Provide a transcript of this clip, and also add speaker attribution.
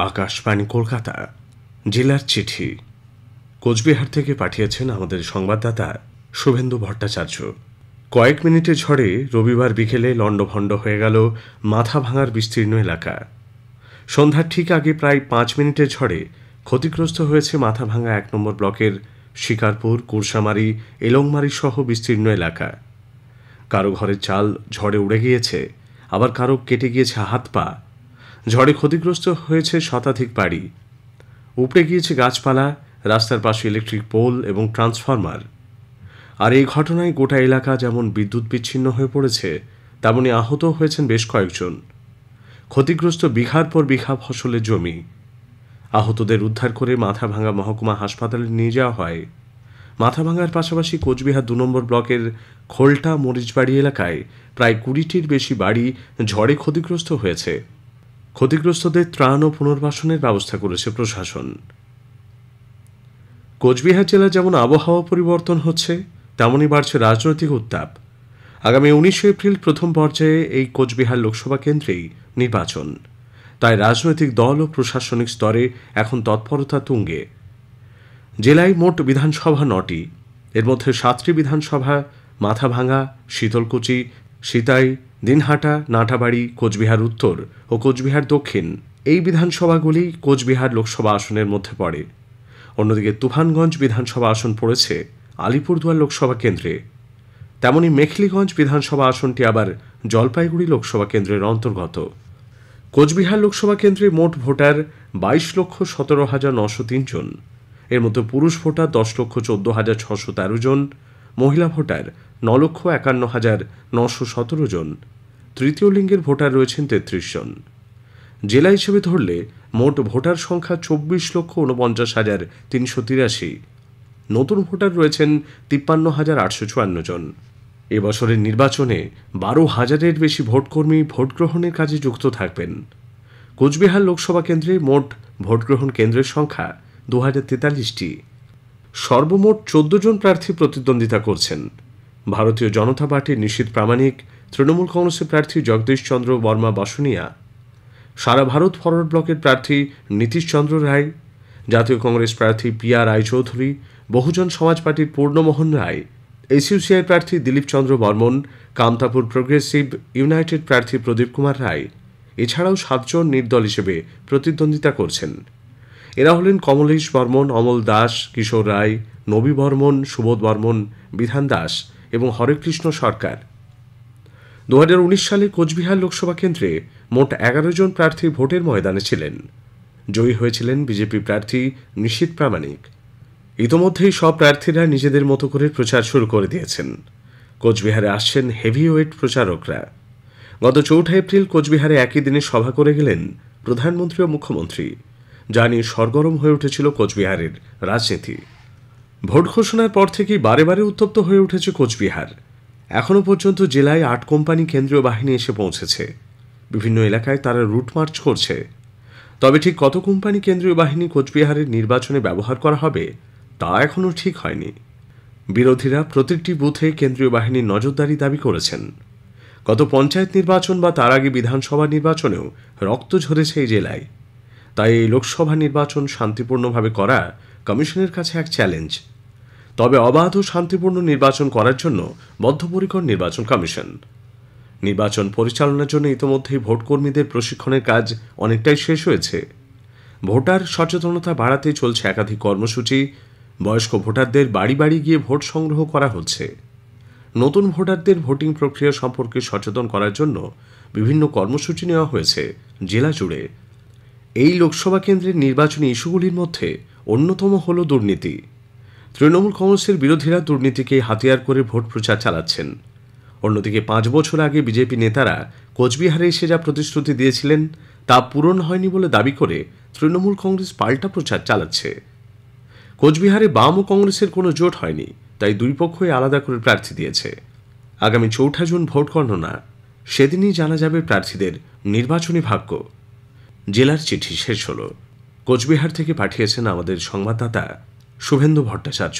Speaker 1: আকাশবাণী কলকাতা জেলার চিঠি কোচবিহার থেকে পাঠিয়েছেন আমাদের সংবাদদাতা শুভেন্দু ভট্টাচার্য। কয়েক মিনিটের ঝড়ে রবিবার বিকেলে লণ্ডভণ্ড হয়ে গেল মাথা ভাঙার বিস্তীর্ণ এলাকা। সন্ধ্যার ঠিক আগে প্রায় 5 মিনিটের ঝড়ে ক্ষতিগ্রস্ত হয়েছে মাথা ভাঙা 1 নম্বর ব্লকের শিকারপুর, কুরসামারি, এলংমারি সহ বিস্তীর্ণ এলাকা। কারো ঘরের চাল ঝড়ে উড়ে গিয়েছে, আবার কারো কেটে গিয়েছে হাত পা। ঝড়ে ক্ষতিগ্রস্ত হয়েছে শতাধিক বাড়ি, উপড়ে গিয়েছে গাছপালা, রাস্তার পাশে ইলেকট্রিক পোল এবং ট্রান্সফরমার। আর এই ঘটনায় গোটা এলাকা যেমন বিদ্যুৎ বিচ্ছিন্ন হয়ে পড়েছে, তেমনি আহত হয়েছেন বেশ কয়েকজন। ক্ষতিগ্রস্ত বিঘার পর বিঘা ফসলের জমি। আহতদের উদ্ধার করে মাথাভাঙ্গা মহকুমা হাসপাতালে নিয়ে যাওয়া হয়। মাথাভাঙ্গার পাশাপাশি কোচবিহার 2 নম্বর ব্লকের খোলটা মরিচবাড়ি এলাকায় প্রায় 20টির বেশি বাড়ি ঝড়ে ক্ষতিগ্রস্ত হয়েছে। ক্ষতিগ্রস্তদের ত্রাণ ও পুনর্বাসনের ব্যবস্থা করেছে প্রশাসন। কোচবিহার জেলা যেমন আবহাওয়া পরিবর্তন হচ্ছে, তেমনই বাড়ছে রাজনৈতিক উত্তাপ। আগামী 19 এপ্রিল প্রথম পর্যায়ে এই কোচবিহার লোকসভা কেন্দ্রেই নির্বাচন। তাই রাজনৈতিক দল ও প্রশাসনিক স্তরে এখন তৎপরতা তুঙ্গে। জেলায় মোট বিধানসভা 9টি, এর মধ্যে 7টি বিধানসভা মাথাভাঙ্গা, শীতলকুচি, সিতাই, দিনহাটা, নাটাবাড়ি, কোচবিহার উত্তর ও কোচবিহার দক্ষিণ এই বিধানসভাগুলি কোচবিহার লোকসভা আসনের মধ্যে পড়ে। অন্যদিকে তুফানগঞ্জ বিধানসভা আসন পড়েছে আলিপুরদুয়ার লোকসভা কেন্দ্রে। তেমনি মেখলিগঞ্জ বিধানসভা আসনটি আবার জলপাইগুড়ি লোকসভা কেন্দ্রের অন্তর্গত। কোচবিহার লোকসভা কেন্দ্রে মোট ভোটার 22,17,903 জন। এর মধ্যে পুরুষ ভোটার 10,14,613 জন, মহিলা ভোটার 9,51,917 জন, তৃতীয় লিঙ্গের ভোটার রয়েছেন 33 জন। জেলা হিসেবে ধরলে মোট ভোটার সংখ্যা 24,49,383। নতুন ভোটার রয়েছেন 53,854 জন। এবছরের নির্বাচনে 12,000-এর বেশি ভোটকর্মী ভোটগ্রহণের কাজে যুক্ত থাকবেন। কোচবিহার লোকসভা কেন্দ্রে মোট ভোটগ্রহণ কেন্দ্রের সংখ্যা 2043টি। সর্বমোট 14 জন প্রার্থী প্রতিদ্বন্দ্বিতা করছেন। ভারতীয় জনতা পার্টির নিশীথ প্রামাণিক, তৃণমূল কংগ্রেসের প্রার্থী জগদীশ চন্দ্র বর্মা বাসুনিয়া, সারা ভারত ফরওয়ার্ড ব্লকের প্রার্থী নীতিশ চন্দ্র রায়, জাতীয় কংগ্রেস প্রার্থী পিয়া রায়চৌধুরী, বহুজন সমাজ পার্টির পূর্ণমোহন রায়, এসইউসিআই প্রার্থী দিলীপ চন্দ্র বর্মন, কামতাপুর প্রোগ্রেসিভ ইউনাইটেড প্রার্থী প্রদীপ কুমার রায়, এছাড়াও 7 জন নির্দল হিসেবে প্রতিদ্বন্দ্বিতা করছেন। এরা হলেন কমলেশ বর্মন, অমল দাস, কিশোর রায়, নবী বর্মন, সুবোধ বর্মন, বিধান দাস এবং হরেকৃষ্ণ সরকার। 2019 সালে কোচবিহার লোকসভা কেন্দ্রে মোট 11 জন প্রার্থী ভোটের ময়দানে ছিলেন। জয়ী হয়েছিলেন বিজেপি প্রার্থী নিশীথ প্রামাণিক। ইতোমধ্যেই সব প্রার্থীরা নিজেদের মতো করে প্রচার শুরু করে দিয়েছেন। কোচবিহারে আসছেন হেভিওয়েট প্রচারকরা। গত 4 এপ্রিল কোচবিহারে একই দিনে সভা করে গেলেন প্রধানমন্ত্রী ও মুখ্যমন্ত্রী, যা নিয়ে সরগরম হয়ে উঠেছিল কোচবিহারের রাজনীতি। ভোট ঘোষণার পর থেকেই বারে বারে উত্তপ্ত হয়ে উঠেছে কোচবিহার। এখনও পর্যন্ত জেলায় 8 কোম্পানি কেন্দ্রীয় বাহিনী এসে পৌঁছেছে। বিভিন্ন এলাকায় তারা রুট মার্চ করছে। তবে ঠিক কত কোম্পানি কেন্দ্রীয় বাহিনী কোচবিহারের নির্বাচনে ব্যবহার করা হবে তা এখনও ঠিক হয়নি। বিরোধীরা প্রতিটি বুথে কেন্দ্রীয় বাহিনীর নজরদারি দাবি করেছেন। গত পঞ্চায়েত নির্বাচন বা তার আগে বিধানসভা নির্বাচনেও রক্ত ঝরেছে এই জেলায়। তাই এই লোকসভা নির্বাচন শান্তিপূর্ণভাবে করা কমিশনের কাছে এক চ্যালেঞ্জ। তবে অবাধ ও শান্তিপূর্ণ নির্বাচন করার জন্য বদ্ধপরিকর নির্বাচন কমিশন। নির্বাচন পরিচালনার জন্য ইতোমধ্যেই ভোটকর্মীদের প্রশিক্ষণের কাজ অনেকটাই শেষ হয়েছে। ভোটার সচেতনতা বাড়াতে চলছে একাধিক কর্মসূচি। বয়স্ক ভোটারদের বাড়ি বাড়ি গিয়ে ভোট সংগ্রহ করা হচ্ছে। নতুন ভোটারদের ভোটিং প্রক্রিয়া সম্পর্কে সচেতন করার জন্য বিভিন্ন কর্মসূচি নেওয়া হয়েছে জেলা জুড়ে। এই লোকসভা কেন্দ্রের নির্বাচনী ইস্যুগুলির মধ্যে অন্যতম হল দুর্নীতি। তৃণমূল কংগ্রেসের বিরোধীরা দুর্নীতিকে হাতিয়ার করে ভোট প্রচার চালাচ্ছেন। অন্যদিকে 5 বছর আগে বিজেপি নেতারা কোচবিহারে এসে যা প্রতিশ্রুতি দিয়েছিলেন তা পূরণ হয়নি বলে দাবি করে তৃণমূল কংগ্রেস পাল্টা প্রচার চালাচ্ছে। কোচবিহারে বাম ও কংগ্রেসের কোনো জোট হয়নি, তাই দুই পক্ষই আলাদা করে প্রার্থী দিয়েছে। আগামী 4 জুন ভোট গণনা, সেদিনই জানা যাবে প্রার্থীদের নির্বাচনী ভাগ্য। জেলার চিঠি শেষ হল। কোচবিহার থেকে পাঠিয়েছেন আমাদের সংবাদদাতা শুভেন্দু ভট্টাচার্য।